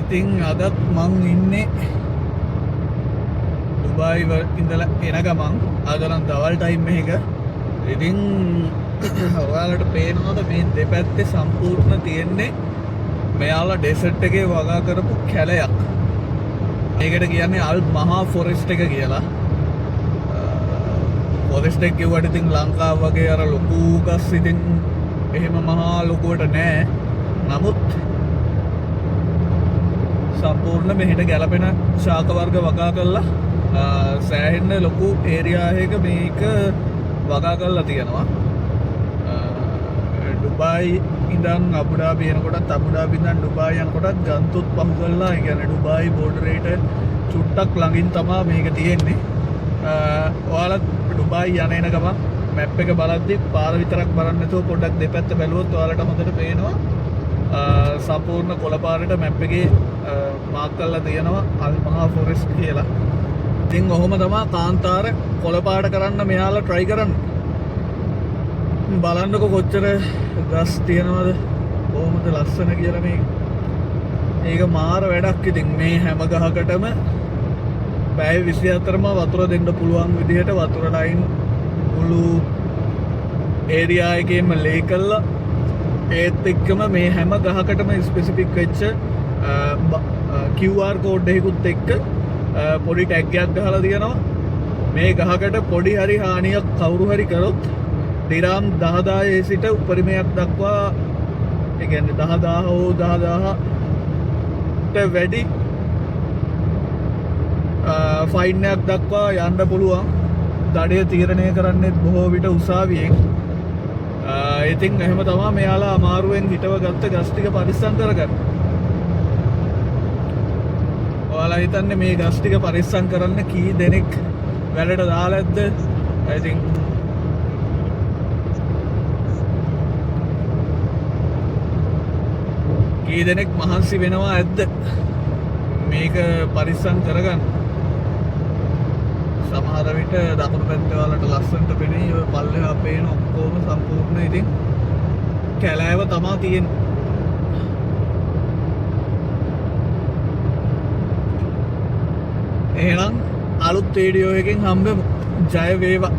ඉතින් අදත් මං ඉන්නේ ඩුබායි ඉඳලා එන ගමන් අද නම් දවල් ටයිම් එක. ඉතින් ඔයාලට පේනවද මේ දෙපැත්තේ සම්පූර්ණ තියෙන්නේ මෙයාලා ඩෙසර්ට් එකේ වගා කරපු කැලයක්. මේකට කියන්නේ අල් මහා ෆොරෙස්ට් එක කියලා. ෆොරෙස්ට් එක කිව්වට ඉතින් ලංකාව වගේ අර ලොකු ගස් ඉතින් එහෙම මහා ලොකුවට නෑ. නමුත් සම්පූර්ණ මෙහෙට ගැලපෙන ශාක වර්ග වගා කරලා සෑහෙන්න ලොකු ඒරියා එකක මේක වගා කරලා තියෙනවා. ඩුබායි ඉඳන් අබුඩාබි එනකොටත් අබුඩාබි ඉඳන් ඩුබායි යනකොටත් ගන්තුත් පහු කරලා ඒ කියන්නේ ඩුබායි බෝඩරේට චුට්ටක් ළඟින් තමයි මේක තියෙන්නේ. ඔයාලත් ඩුබායි යන එන ගමන් මැප් එක බලද්දි පාර විතරක් බලන්න නැතුව පොඩ්ඩක් දෙපැත්ත බැලුවොත් ඔයාලට හොඳට පේනවා සම්පූර්ණ කොළපාරට මැප් එකේ මාක් කරලා තියෙනවා අල් මහා ෆොරෙස්ට් කියලා. ඉතින් ඔහොම තමයි කාන්තාර කොළපාට කරන්න මෙයාලා try කරන්නේ. බලන්නකො කොච්චර ගස් තියනවද කොහොමද ලස්සන කියලා මේ. ඒක මාර වැඩක්. ඉතින් මේ හැම ගහකටම පැය 24ම වතුර දෙන්න පුළුවන් විදිහට වතුර ලයින් මුළු ඒරියා එකේම ලේ කළා. ඒත් එක්කම මේ හැම ගහකටම ස්පෙසිෆික් වෙච්ච QR කෝඩ් එකකුත් එක්ක පොඩි ටැග් එකක් ගහලා තියෙනවා. මේ ගහකට පොඩි හරි හානියක් කවුරු හරි කරොත් දිරාම් 10000 සිට උපරිමයක් දක්වා ඒ කියන්නේ 10000 හෝ 10000ට වැඩි ෆයින් එකක් දක්වා යන්න පුළුවන්. දඩය තීරණය කරන්නේ බොහෝ විට උසාවියෙන්. ඉතින් එහෙම තමයි මෙයාලා අමාරුවෙන් හිටව ගත්ත ගස් ටික පරිස්සම් කරගන්න. ඔයාලා හිතන්නේ මේ ගස් ටික පරිස්සම් කරන්න කී දෙනෙක් වැඩට දාලා ඇද්ද? I think කී දෙනෙක් මහන්සි වෙනවා ඇද්ද මේක පරිස්සම් කරගන්න. සමහර විට දකුණු පැත්තේ වලට ලස්සනට පෙනෙයි. ඔය පල්ලෙහා පේන ඔක්කොම සම්පූර්ණ ඉතින් කැලෑව තමයි තියෙන්නේ. එහෙනම් අලුත් වීඩියෝ එකකින් හම්බෙමු. ජය වේවා.